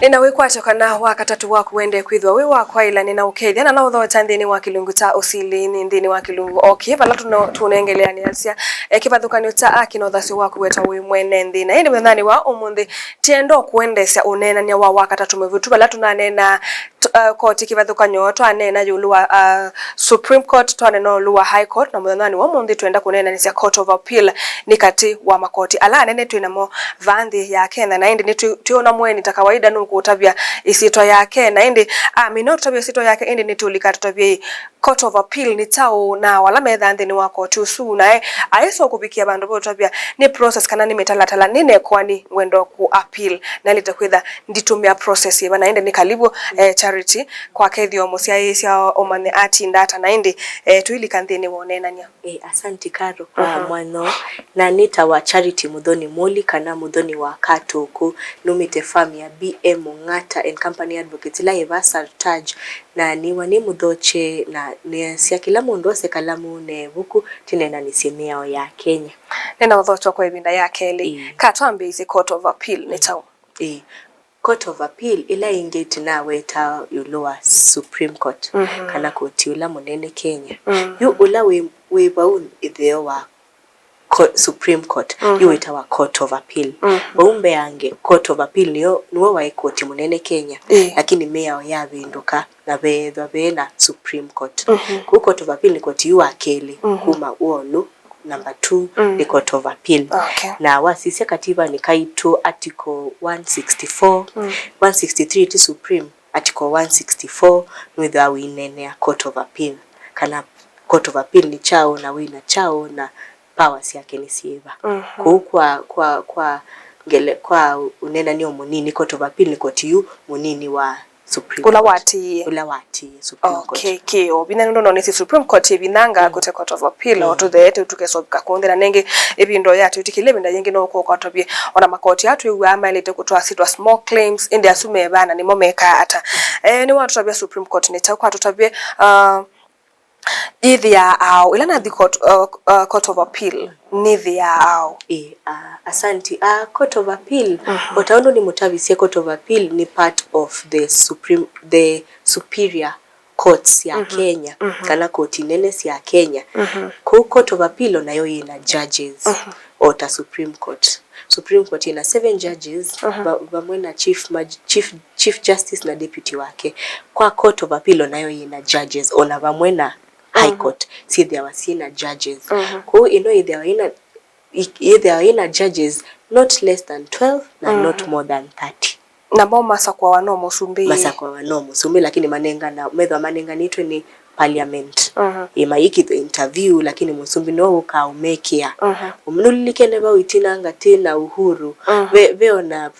Nina wikwacho kana wakatatu waku wende kwithwa wi wakwa ila nina ukeithia na no tho ndini wa kilungu ta Usili ni ndini wa kilungu okay vala tunengelea ni asia kivathukanio ta akino thasio waku weta wi mwene ndina indi methani wa umuthi tiendo kuendesya unenania wa wakatatu mevutu vala tunanena koti kivathukanio twanena yulu wa Supreme Court twanena yulu wa High Court na methani wa umuthi twenda kunena ni cia Court of Appeal ni kati wa makoti ala nene twinamo vanthi ya Kenya na indi ni tuona mweni ta kawaida nukutabia isito yake na indi mino tutabia isito yake indi nitulika tutabia Court of Appeal ni tao na wala metha nthini wa court usu na aiso kubikia bandu bo tutabia ni process kana ni metalatala nine kwani wendo ku appeal na litakwitha nditumia process iba na indi ni kalibu charity kwa kethio musia omane ati ndata na indi tuilika nthini wonenania asanti karo kwa mwano na nita wa charity muthoni moli kana muthoni wa katuku numite farm ya BM Ngata and Company Advocates la Evasa Taj na ni wani muthoche na ni sia kila mundu ose kalamu ne buku tinena ni simeo ya Kenya nena uthocho kwa ibinda ya Keli katwambe isi Court of Appeal ni tao Court of Appeal ila ingeti na weta yuloa Supreme Court kana koti ula munene Kenya yu ula we baun idheo wa Supreme Court yu weta wa Court of Appeal baumbe yange Court of Appeal niwo wa koti munene Kenya lakini meya ya binduka na bethwa bena Supreme Court ku Court of Appeal ni koti yu akeli kuma uolu number 2 the Court of Appeal na wasisia katiba ni kaitu article 164 163 ti Supreme article 164 nwitha winene ya Court of Appeal kana Court of Appeal ni chao na wina chao na powers yake ni sieva kwa ngele kwa unena ni omunini Court of Appeal ni koti yu munini wa Supreme Ulawati Supreme Court okay obina ndo nesi Supreme Court ibinanga kote Court of Appeal oto thete tukesobika kuondera nenge ebindo yatu tikilebinda yengi no ko kwatobie ona makoti yatu yuama ilete kutwa sitwa small claims indi asume bana ni momeka ata ni watu tabia Supreme Court ni takwa tutabie idhia au ila na the Court of Appeal nidhia au asanti Court of Appeal utaondo ni mutavisia Court of Appeal ni part of the superior courts ya Kenya kana koti nene ya Kenya ku Court of Appeal nayo ina judges ota Supreme Court ina 7 judges bamwena chief justice na deputy wake kwa Court of Appeal nayo ina judges ona bamwena High Court see there was ina judges ku there ina judges not less than 12 na not more than 30 na bomasa kwa wanomo sumbi lakini manenga na medho manenga nitwe ni parliament imaiki the interview lakini musumbi no ukaumekea umnulike neba witinanga tena uhuru veona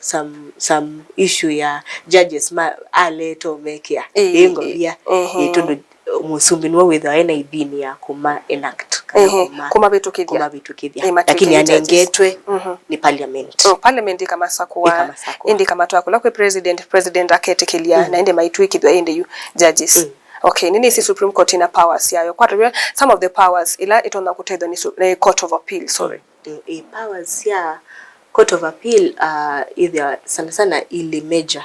some issue ya judges aleto mekea ingo bia itundu musumbi no with aina idhini ya kuma enact kuma vitu kidya lakini anengetwe ni parliament parliament kama sakwa indi kama twakula kwa president aketekelia na inde maitu kidwa inde you judges okay nini si Supreme Court ina powers yayo kwa some of the powers ila itona kutedwa ni Court of Appeal powers ya Court of Appeal either sana ili major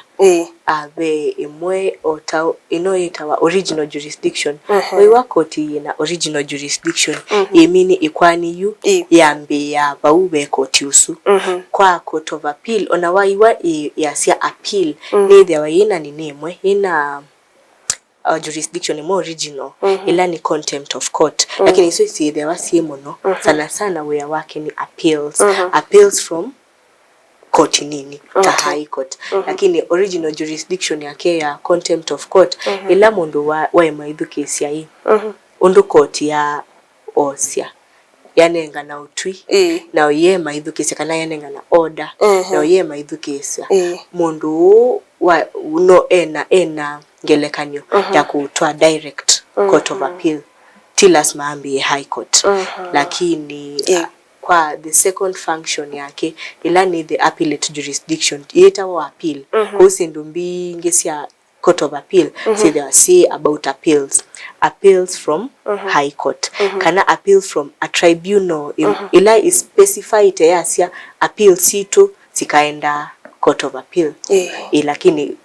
the imwe ota inoitawa original jurisdiction wa koti ina original jurisdiction yemini ikwani yu yambe ya baube koti usu kwa Court of Appeal ona waiwa ya sia appeal ni there waina ni nemwe ina jurisdiction ni more original ila ni contempt of court lakini iso si there wasi mono sana we are working appeals from court nini ta High Court lakini original jurisdiction yake ya contempt of court ila mundu wa maithu kesi ya undu court ya osia yanenga na utwi na oye maithu kesi kana yanenga na order na oye maithu kesi mundu wa no ena ngelekanyo ya kutwa direct Court of Appeal tilas maambi High Court lakini kwa the second function yake ila ni the appellate jurisdiction yeta wa appeal kusindu mbingi sia Court of Appeal say they say about appeals from High Court kana appeal from a tribunal ila is specified yasia appeal situ sikaenda Court of Appeal. Lakini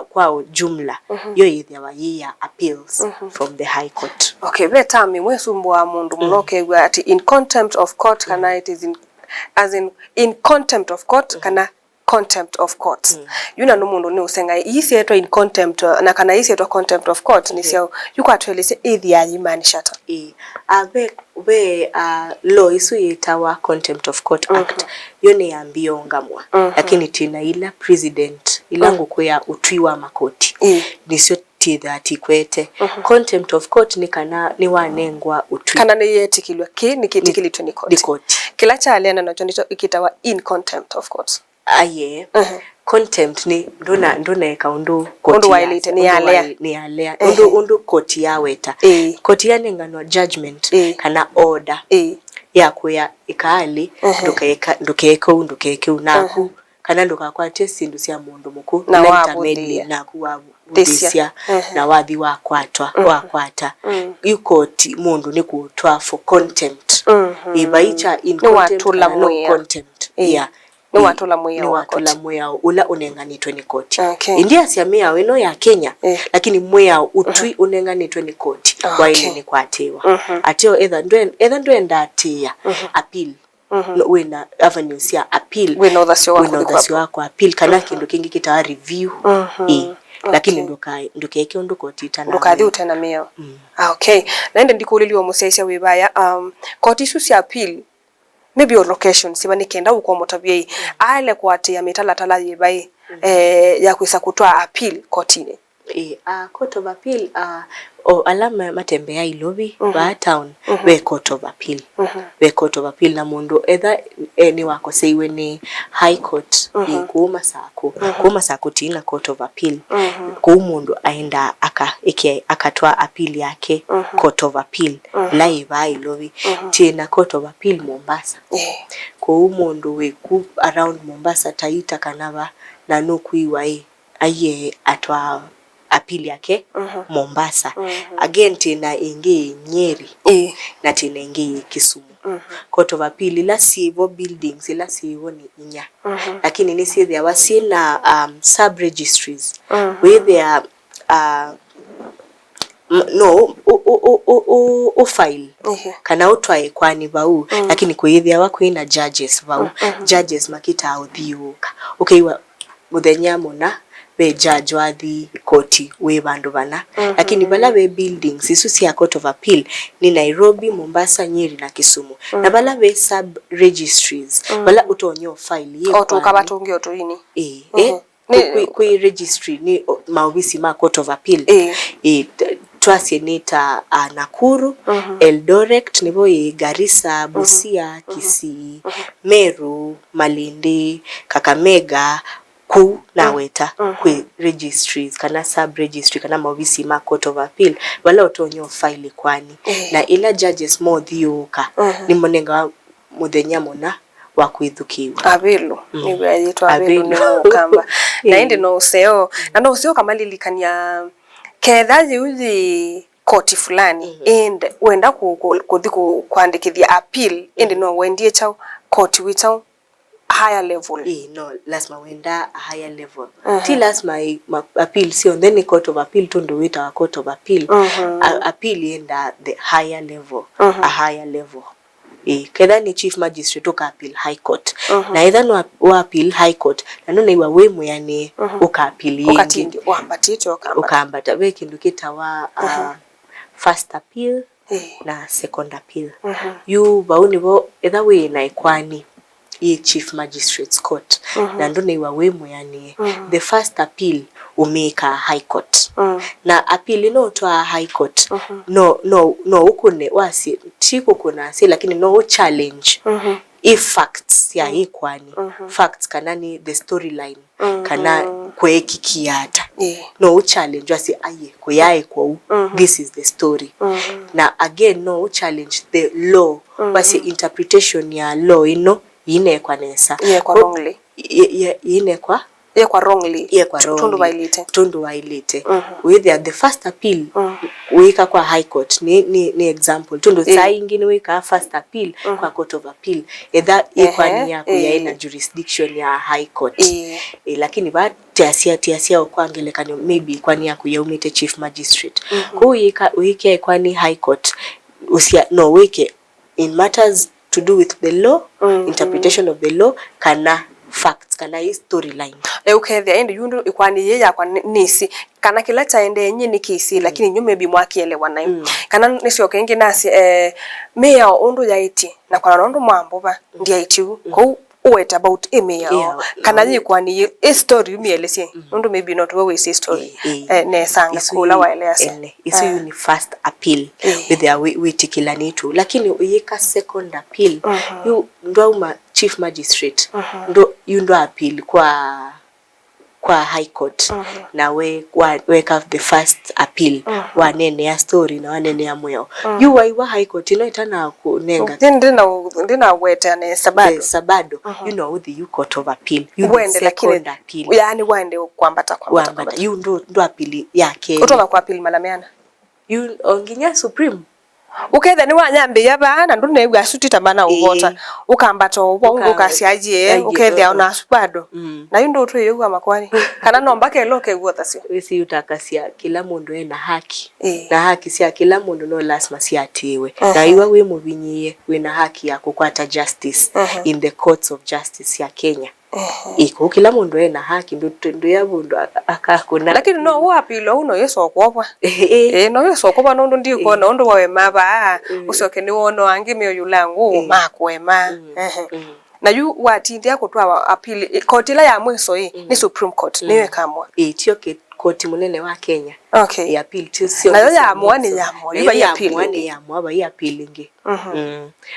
kwa jumla yo ithiawa ya appeals from the High Court. Okay, betami mwesumbwa mundu munoke ati in contempt of court kana it is in contempt of court kana contempt of court. Yuna numundu ni usenga isi eto in contempt na kana isi eto contempt of court ni sio yuko atwelese ithia yimanishata. Law isu yitawa Contempt of Court Act yone yambio ngamwa lakini tina ila president ilangu kwa utwiwa makoti nisio tithati kwete contempt of court ni kana ni wanengwa utwi kana ni yetikilwa ki ni kitikilitwe ni court kila cha aliana na chonito ikitawa in contempt of court contempt ni ndona eka undu wailite ni alea undu koti yaweta koti yanenganwa judgment kana order ya kuya ikali ndukeka unaku kana ndukakwatie sindu cia mundu muku na wabudhia na kuwabudhisia na wathi wakwata yukoti mundu ni kutwa for contempt ibaicha in contempt ni watula muya ula unenganitwe ni koti india siamia weno ya Kenya lakini muya utwi unenganitwe ni koti kwa ile ni kwatewa atio either ndwenda atia appeal wena avenues ya appeal wena uthasio wako appeal kana kindu kingi kita review lakini ndukeke undu koti tana ndukathi utena meo okay naende ndikuliliwa musesia wibaya koti isu cia appeal maybe your location siba nikenda uko motabia ale kwatia mitalatala yibai ya kuisa kutoa appeal kotini Court of Appeal alama matembea ilobi ba town we Court of Appeal we Court of Appeal na mundu either ni wako seiwe ni High Court kuuma sako tina Court of Appeal ku mundu aenda akatwa appeal yake Court of Appeal live ilobi tina Court of Appeal Mombasa ku mundu we ku around Mombasa Taita Kanava na nukuiwa aye atwa appeal yake Mombasa again tina ingi Nyeri na tina ingi Kisumu Court of Appeal la sivo buildings la sivo ni inya lakini ni si there wasi na sub registries where there no o file kana utwae kwani bau lakini kuithia wako ina judges bau judges makita authiuka ukaiwa muthenya muna be judge wathi koti we bandu bana lakini bala be buildings isu cia Court of Appeal ni Nairobi, Mombasa, Nyeri na Kisumu na bala be sub registries bala utonyo file ye otoka batongi otoini ku registry ni maofisi ma Court of Appeal twaseneta Nakuru Eldoret nibo Garissa, Busia, Kisii, Meru, Malindi, Kakamega ku naweta ku registries kana sub registry kana maofisi ma Court of Appeal wala utonyo file kwani na ila judges mo thiuka ni monenga muthenya mona wa kwithukiwa abelo ni yitwa abelo ni mukamba na indi no useo na no useo kama lilikania kethaji uzi koti fulani and wenda kuthi kuandikithia appeal indi no wendie chao koti witao higher level no lazima wenda a higher level till lazima appeal sio then Court of Appeal tundo wita Court of Appeal appeal enda the higher level a higher level keda ni chief magistrate uka appeal High Court na either no wa appeal High Court na nona iwa wemu yani uka appeal yengi ukatindi wambatito ukambata we kindu kitawa first appeal na second appeal you bauni bo either we na ikwani chief magistrates court na ndo iwa wemu yani the first appeal umeka High Court na appeal no to High Court no ukune wasi tiko kuna si lakini no challenge if facts ya ikwani facts kanani the storyline kana kweki kiata no challenge wasi aye kuyae kwa this is the story na again no challenge the law wasi interpretation ya law ino ine kwa nesa kwa wrongly ine kwa ye kwa wrongly tundu wailite with the first appeal wika kwa high court ni example tundu saa ingine wika first appeal kwa court of appeal either ikwani ya kuyaina jurisdiction ya high court lakini ba tiasia okwangelekana maybe kwani ya kuyaumite chief magistrate kuika wike ikwani high court usia no wike in matters to do with the law interpretation of the law kana facts kana storyline ukethia ende yundu ikwani ye yakwa nisi kana kila taende nyini kisi lakini nyume bi mwakielewa nayo kana nisio kengi nasi meya undu yaiti na kwa nondu mwamboba ndia itiu ko wait about email kana yikwani a story umielese undu maybe not always a story ne sanga kula waelese isu ni first appeal with their witikilani tu lakini uyika second appeal you ndo chief magistrate ndo appeal kwa high court na we have the first appeal wanene ya story na wanene ya mweo you wa high court ino itana kunenga ndina weta ne sabado you know the court of appeal you wende lakini appeal yani wende kwambata you ndo appeal yake utona kwa appeal malameana you onginya supreme uketha ni wanyambe yabana ndu ne gwasutita bana uvota ukambata ubongo kasiaje uketha ona bado na yundu utwe yegwa makwani kana nomba ke loke gwota sio wisi utakasia kila mundu ena haki na haki sia kila mundu no lazima siatiwe na iwa we mubinyie wina haki ya kukwata justice in the courts of justice ya Kenya iko kila mundu ena haki ndu ya mundu akakuna lakini no wapilo uno yeso okwopwa no yeso okwopwa ndo ndiko no ndo wawe maba usoke ni wono angime yulangu makwema na yu watindi akutwa appeal kotila ya mweso ni Supreme Court niwe kamwa tio koti munene wa Kenya ya appeal sio na ya amwani ya amwa ya appeal ya amwa ya appeal nge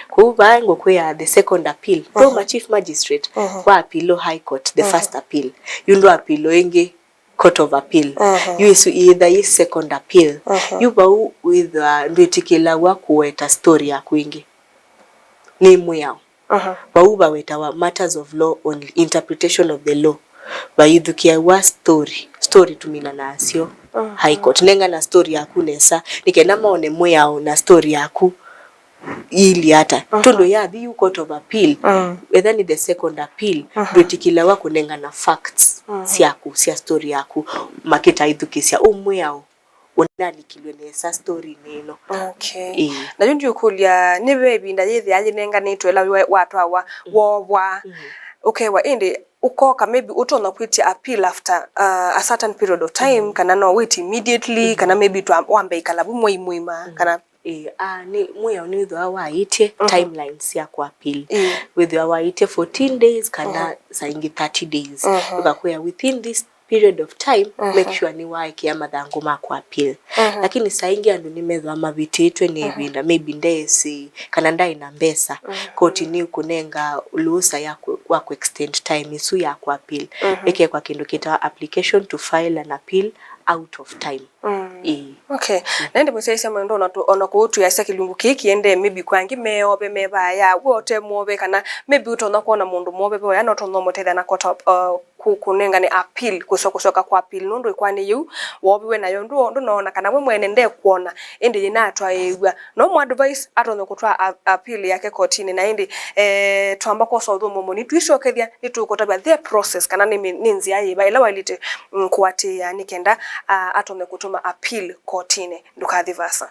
kuba ngo kwa the second appeal from chief magistrate kwa appeal high court the first appeal you ndo appeal nge court of appeal you is either second appeal you ba with nditikila wa kuweta story ya kwingi ni mwao ba weta wa matters of law only interpretation of the law bayithukia wa story tumina nasio high court nenga na story yaku nesa nikenda maone mwao na story yaku ili hata tondo ya the court of appeal whether ni the second appeal nditikila wa kunenga na facts siaku sia story yaku maketa ithukisia umwao onani kilwenesa story neno na yundu yukulia ni baby nda yithi alinenga nitwela watu awa wobwa wa ende ukoka maybe utona kwiti appeal after a certain period of time kana no wait immediately kana maybe to wambe ikalabu muima kana ni mweo ni dho awaite timelines ya kwa appeal with awaite 14 days kana saingi 30 days ukakuya within this period of time make sure ni waiki ya madhangu makwa appeal lakini saingi andu nimedha mabititwe ni binda maybe ndesi kana ndai na mbesa koti ni kunenga ulusa ya kwa extend time isu ya kwa appeal eke kwa kindu kita application to file an appeal out of time nende mwisesa mwendo ona kutu ya kilungu kiki ende maybe kwangi meobe mebaya wote mobe kana maybe utona kuona mundu mobe bo yana tono moteda na kota kunenga ni appeal kusoka kwa appeal ndo ikwani yu wobiwe nayo ndo naona kana we mwene nde kuona ende yina atwa egwa no mo advice atono kutwa appeal yake kotini na ende twamba ko so thumo ni twisokethia nitukotabia the process kana ni nzi ayiba ila walite kwati ya nikenda atome kutuma appeal kotini ndukathivasa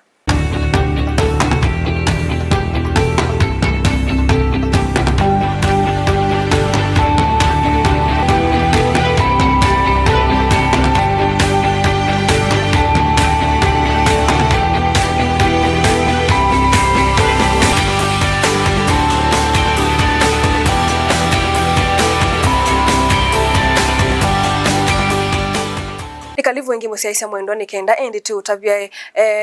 kalivu wengi musiaisa mwendo nikenda endi tu utabia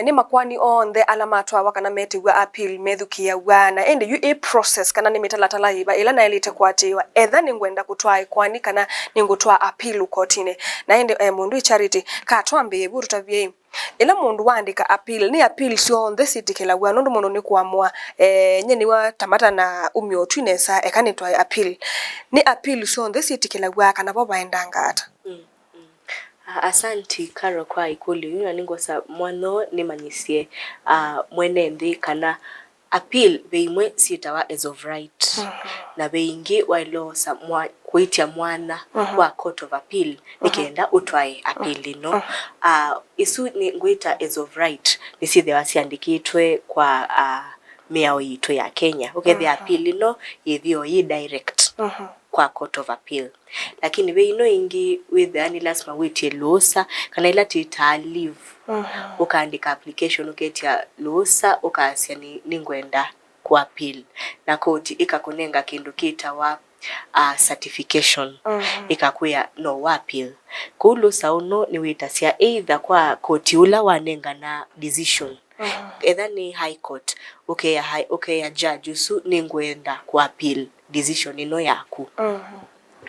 ni makwani on the alama atwa kana meti wa appeal methukia wana endi you a process kana ni mitalatala iba ila na elite kwatiwa etha ningwenda kutwa kwani kana ningutwa appeal kotine na endi mundu charity ka twambe buru tabia ila mundu wandika appeal ni appeal sio the city kila gwa nundu mundu ni kuamua nyeni wa tamata na umyo twinesa ekanitwa appeal ni appeal sio the city kila gwa kana bo baendanga ata Asanti Karo kwa ikuli yuna ningosa mwano ni manyisie mwene ndi kana appeal beimwe sitawa as of right na beingi wailosa kuitia mwana wa court of appeal nikienda utwae appeal no isu ni nguita as of right nisithe wasiandikitwe kwa miao yitu ya Kenya the appeal no ithio yi direct kwa court of appeal lakini we ino ingi with the ani lazima witie losa kana ila tita leave ukaandika application uketia losa ukasia ni ngwenda kwa appeal na koti ikakunenga kindu kitawa certification ikakuya no wa appeal kulusa uno ni witasia either kwa koti ula wanenga na decision either ni high court ya judge usu ni ngwenda kwa appeal decision ino yaku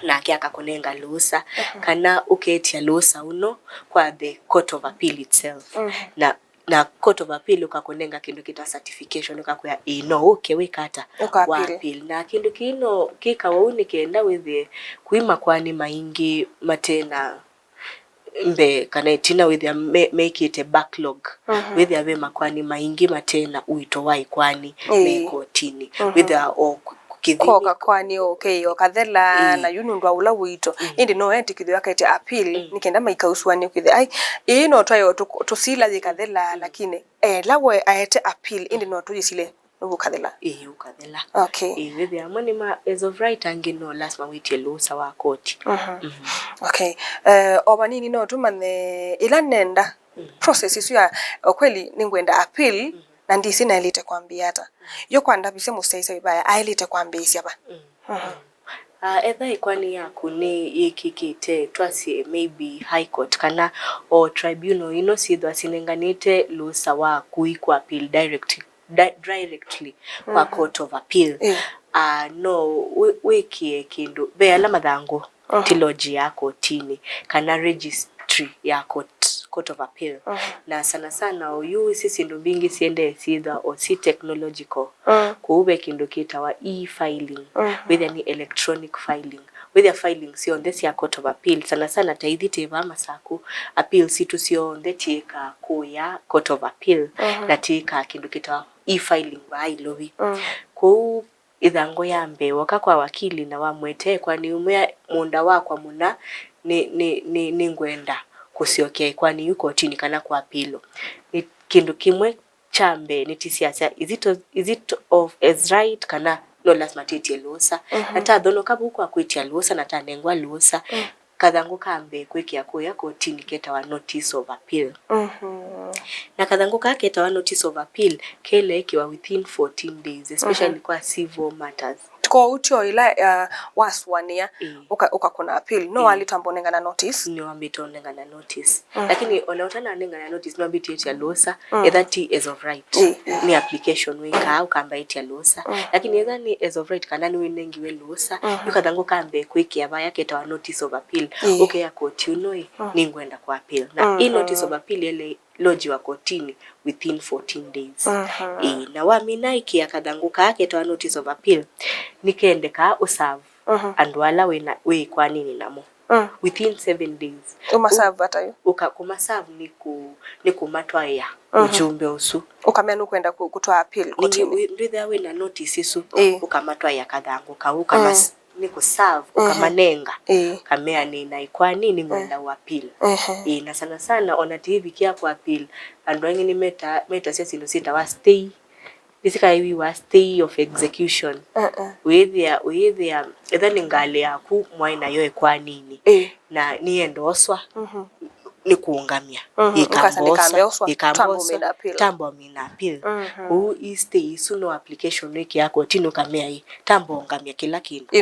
na kiaka kunenga lusa kana uketia lusa uno kwa the court of appeal itself na court of appeal ukakunenga kindu kita certification ukakuya ino wikata wa appeal na kindu kino kikawa unikenda with kuima kwani maingi matena mbe kana itina with make it a backlog with ya vema kwani maingi matena uito wai kwani mekotini with koka kwani okathela na yunundwa ula wito indi no entikithwe akete appeal nikenda maikauswani kwithe ai ino twayo tusila zikathela lakini lawe aete appeal indi no tuyisile nubukathela ukathela okay with amoni ma as of right angino last ma witie lusa wa koti okay obanini no tumane ila nenda process isu ya kweli ningwenda appeal na ndisi na elite kwambia hata yo kwanda bise mustaisa bibaya ailite kwambia ba etha ikwani yaku ni yikikite twasi maybe high court kana or tribunal ino sidwa sinenganite lusa wa kuikwa appeal directly kwa court of appeal no wiki kindu be ala madhango tiloji yako tini kana registry ya court of appeal na sana uyu sisi ndo bingi siende sidha o si technological kuube kindu kitawa e-filing with any electronic filing with a filing si on this ya court of appeal sana taithite ba masaku appeal situ si on the tika kuya court of appeal na tika kindu kitawa e-filing ba ilovi ku idhango yambe wakakwa wakili na wamwete kwani umya munda wakwa muna ni ngwenda kusiokea kwani yuko chini kana kwa apilo ni kindu kimwe chambe ni tisiasa is it of as right kana no lazima titie losa hata dono kabu kwa kuitia losa na tanengwa losa kadhangu kambe kwekia kuya kotini keta wa notice of appeal na kadhangu keta wa notice of appeal kele ikiwa within 14 days especially kwa civil matters kwa utio ila waswania ukakona appeal no alitamponenga na notice no ambitonenga na notice lakini onautana nenga na notice no ambiti ya losa that is of right ni application wika ukambaitia losa lakini either ni as of right kana ni wenengi we losa yukadhango kambe kwiki abaya keta wa notice of appeal ya koti unoi ni ngwenda kwa appeal na hii notice of appeal ile loji wa kotini within 14 days na wamina iki akadhanguka yake to notice of appeal nikendeka userve and wala we kwa nini namo within 7 days umaserve atayo ukakumaserve ni kumatwa ya ujumbe usu ukamenu kwenda kutoa appeal kotini ndithe we na notice isu ukamatwa ya kadhanguka ukamas ni kuserve ukamanenga kamea ni na ikwa nini ngwenda wa appeal na sana ona TV kia kwa appeal and wengine meta sisi ndo sita wa stay basically we were stay of execution with their then ngale yaku mwaina yoe kwa nini na niendoswa ni kuungamia ikambosa tambo mina appeal who is the isuno application wiki yako tino kamea hii tambo ungamia kila kintu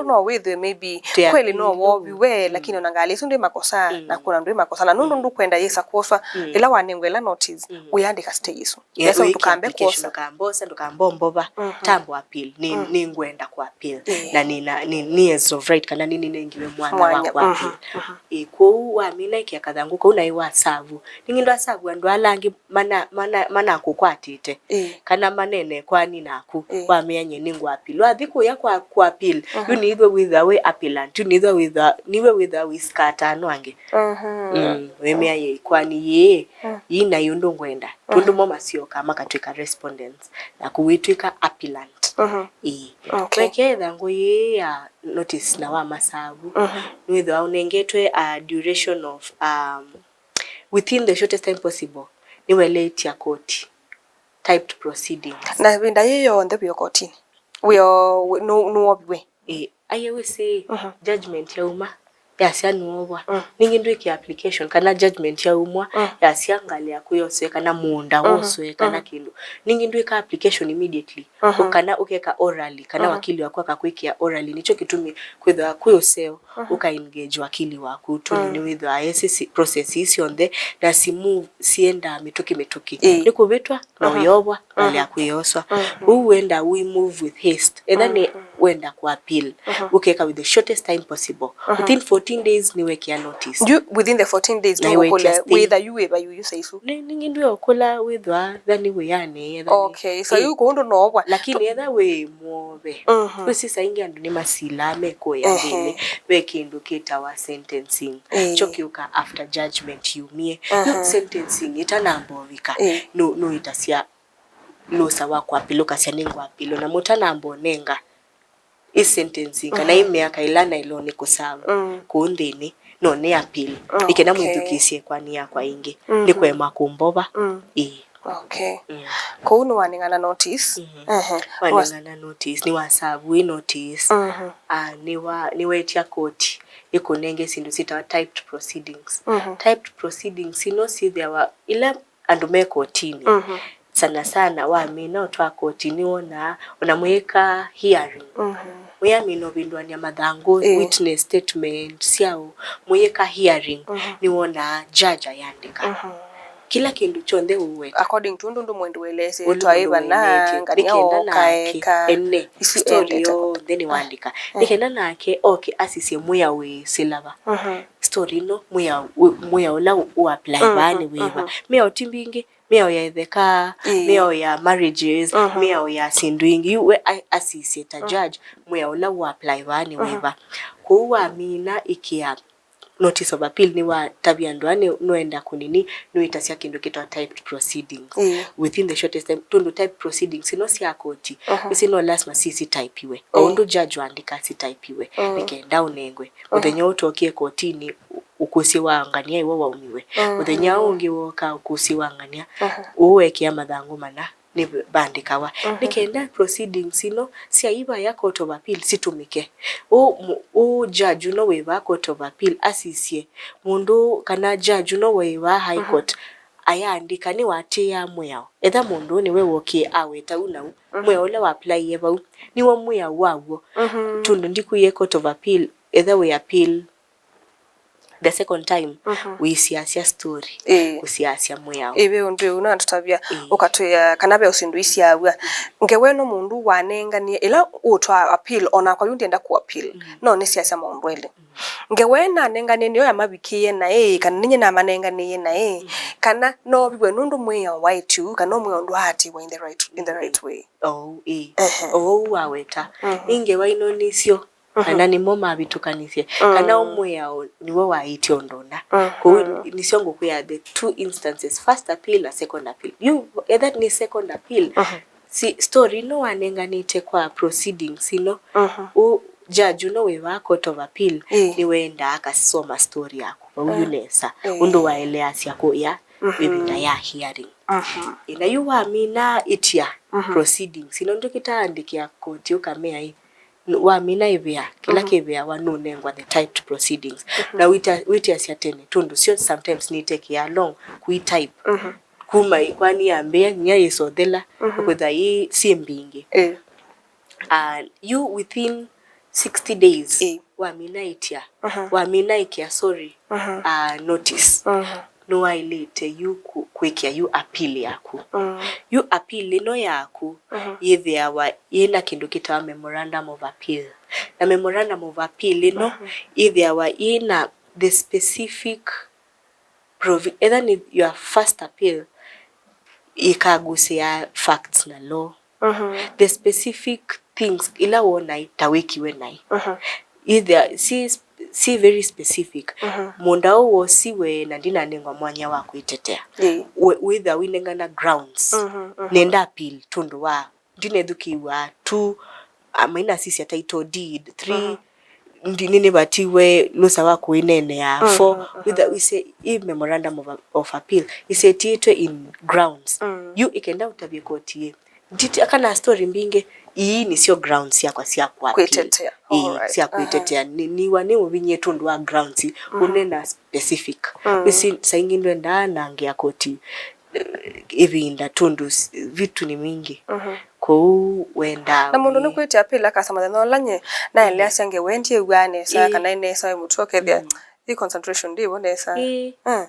no with maybe kweli no we lakini unangalia isu ndi makosa na kuna ndi makosa na nundu kwenda yesa koswa ila wanengwela notice uyandika stay isu yesa tukambe kosa kambosa ndukambomboba tambo appeal ni ngwenda kwa appeal na ni as of right kana nini nengiwe mwana wa kwa appeal kwa uamina iki kathangu ko na iwa savu ningindo savu andu alangi mana kukwatite kana manene kwani naku wa meanye ningwa appeal wa thiku ya kwa appeal you neither with the way appellant you neither with the wiskata no ange we meanye kwani ye ina yundo ngwenda tundu mo masioka makatwika respondents na kuwitwika appellant okay thangu ye ya notice na wa masabu with the unengetwe a duration of within the shortest time possible niwe late ya Koti typed proceedings na winda yeyo ndhe byo Koti we no obwe ayewe say judgment ya uma yasia nuobwa ningindu iki application kana judgment ya umwa yasia ngalia kuyose kana munda woswe kana kindu ningindu ika application immediately ukana ukeka orally kana wakili wako akakwikia orally nicho kitumi kwitha kuyoseo uka engage wakili wako tuni with the process is on the na simu sienda mituki nikubitwa na uyobwa ngalia kuyoswa uenda we move with haste then wenda ku appeal ukeka with the shortest time possible within 14 days niweke notice within the 14 days no kola whether you say so ningindu okola withwa thani we yani okay so you go no obwa lakini etha we mwobe kusisa ingi andu ni masila meko ya dini bekindu kita wa sentencing chokiuka after judgment yumie sentencing itanambovika no itasia losa wako apiloka sianingwa apilo na mutanambo nenga sentencing kana imiaka ilana ilone kusava kuundini no ne appeal ikena mwithukisie kwani yakwa ingi ni kwema kumboba okay ko uno waningana notice waningana notice ni wasabu notice ni wetia Koti ikunenge sindu sita typed proceedings typed proceedings no si there were ila andume Kotini sana wamina otwa Koti ni ona unamweka hearing muyamino bindwanya madhango witness statement siao muyeka hearing ni ona judge yandika kila kindu chonde uwe according to ndundu mwendo welese twaiba na ngania okaeka enne story yo then wandika nikenda nake okay asise muya we silava story no muya ola u apply bani weba me otimbingi meo ya etheka meo ya marriages meo ya sindwingi we asise ta judge meo ola wa apply bani weba kuwa mina ikia notice of appeal ni wa tabiandwane noenda kunini no itasia kindu kitwa typed proceedings within the shortest time to type proceedings no sia Koti isi no lazima sisi type iwe ondo judge andika si type iwe nikenda unengwe uthenya utokie Kotini ukusi wangania iwo waumiwe uthenya ungi woka ukusi wangania uweke amathangu mana ni bandikawa nikenda proceedings no sia iba ya court of appeal situmike o judge no we ba court of appeal asisie mundu kana judge no we ba high court aya andika ni watia mwao etha mundu ni we wokie aweta una mwe ole wa apply yeba ni wo mwao wawo tundu ndikuye court of appeal etha we appeal the second time we siasia story usiasia mwao ibe undu una tutabia ukatoya kanabe usindu isiawa ngewe no mundu wanenganie ila utwa appeal ona kwa yundi enda ku appeal no ni siasia mundu ele ngewe na nenganie niyo ya mabikiye na kana ninye na manenganie na kana no biwe nundu mwao waitu kana mwe undu hati wa in the right way waweta ingewa inonisio kana ni moma bitukanithie kana omwe yao niwe waiti ondona ko nisongo kuya the two instances first appeal na second appeal you that ni second appeal si story no wanenganite kwa proceedings no o judge no we wa court of appeal ni wenda akasoma story yako uyunesa undo waelea siako ya bibina ya hearing ina yuwa mina itia proceedings ino ndo kitaandikia Koti ukamea wa mina ibia kila kibia wanunengwa the typed proceedings na wita siatene tundu sio sometimes ni take ya long kui type kuma kwani ambia nya yesodela kwetha hii si mbingi you within 60 days wa mina itia wa mina ikia sorry notice no wailete you kwekia you appeal yaku you appeal no yaku yethia wa ina kindu kitawa memorandum of appeal na memorandum of appeal no yethia wa ina the specific either ni your first appeal ikagusia facts na law. The specific things ila wona itawekiwe nai. Either si very specific. Munda uwo siwe na ndina nengwa mwanya wa kuitetea. Whether winengana grounds. Nenda appeal tundu wa ndine dhukiwa 2 amaina sisi ya title deed 3 ndinini batiwe lusa wa kuinene ya 4 whether we say memorandum of appeal isetitwe in grounds. You ikenda utabie koti nditi akana story mbinge iyi ni sio grounds yakwa sia kwa kuitetea. Sia kuitetea ni wani ubinye tundu wa grounds unena specific. Bisi saingindwe ndana ngia koti ibinda tundu vitu ni mingi. Ko wenda na mundu nukwite appeal akasama no lanye na ele asange wendie wane sa kana ine sa mutoke bia the concentration ndi wone sa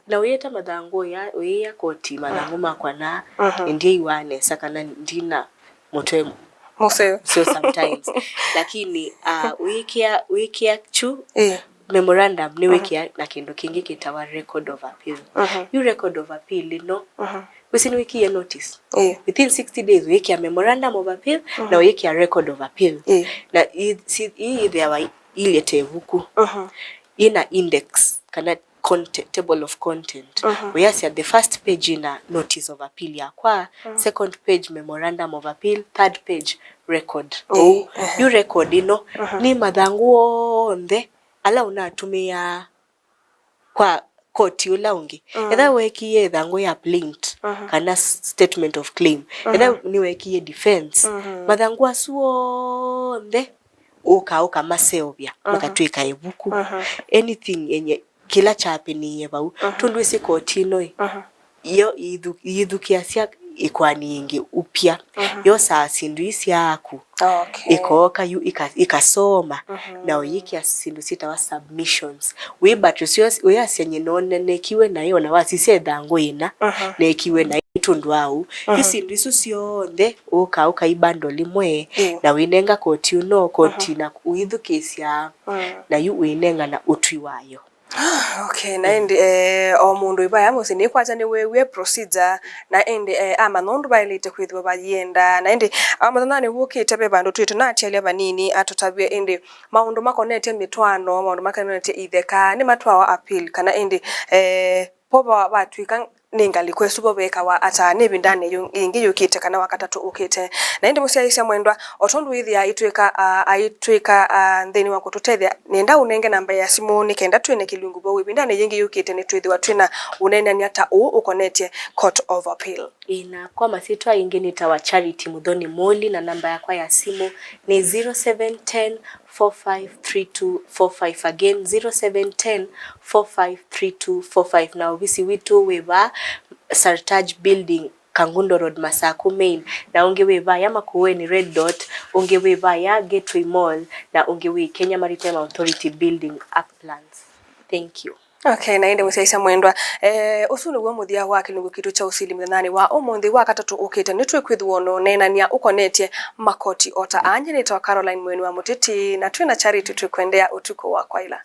na uyeta madango ya koti madango makwa na ndiye iwane sa kana ndina mutwe museo so sometimes lakini wikia chu memorandum ni wikia na kindu kingi kitawa record of appeal. You record of appeal no within wiki ya notice within 60 days wiki ya memorandum of appeal na wiki ya record of appeal na hii there ilete huku ina index kana table of content where see at the first page ina notice of appeal yakwa second page memorandum of appeal third page record you record ni madhangu onde ala unatumia kwa koti ulaungi either wekiye dhango ya plaint kana statement of claim either ni wekiye defense madhangu asuonde uka maseobia makatwika ebuku anything yenye kila chapeni yebau tundwisi koti no yo idhukiasia ikwani ingi upya yo saa sinduisi yaku ikoka yu ikasoma na oyiki asindu sita wa submissions we but we asenye none nekiwe na yo na wasise dhango ina nekiwe na itundu au isindu isu sionde uka ibando limwe na winenga koti uno koti na uidhukisia na yu winenga na utwi wayo. Okay, na indi omundu ibaya musi ni kwacha ni we procedure na indi amanondu bailite kwithwa bayenda na indi amanani wukite be bandu twito na atia banini atotabye indi maundu makonete mitwano maundu makonete itheka ni matwa appeal kana indi poba batwika ningali kwesubo beka wa ata nebindane ingi yukite kana wakatatu ukite na indi musiaisha mwendwa otondu withi aitwika ndeni wako tutethia nenda unenge namba ya simu nikenda twene kilungu bo wibindane ingi yukite ni twithwa twina unene ni ata ukonete court of appeal ina kwa masitwa ingi nitawa Charity Mudhoni Moli na namba yakwa ya simu ni 0710 453245 again 0710 453245 na obisi witu weba Sartaj Building Kangundo Road Masaku Main na ungeweba ya Makueni Red Dot ungeweba ya Gateway Mall na ungewe Kenya Maritime Authority Building Uplands. Thank you. Okay, na inde musiaisa mwendwa usunu wa muthia wa kilungu kitu cha Usili mthanani wa umuthi wa katatu ukite nitwe kwithwono nenania ukonetie makoti ota anje nitwa Caroline Mweni wa Mutiti na twina Charity tukwendea utuko wa kwaila.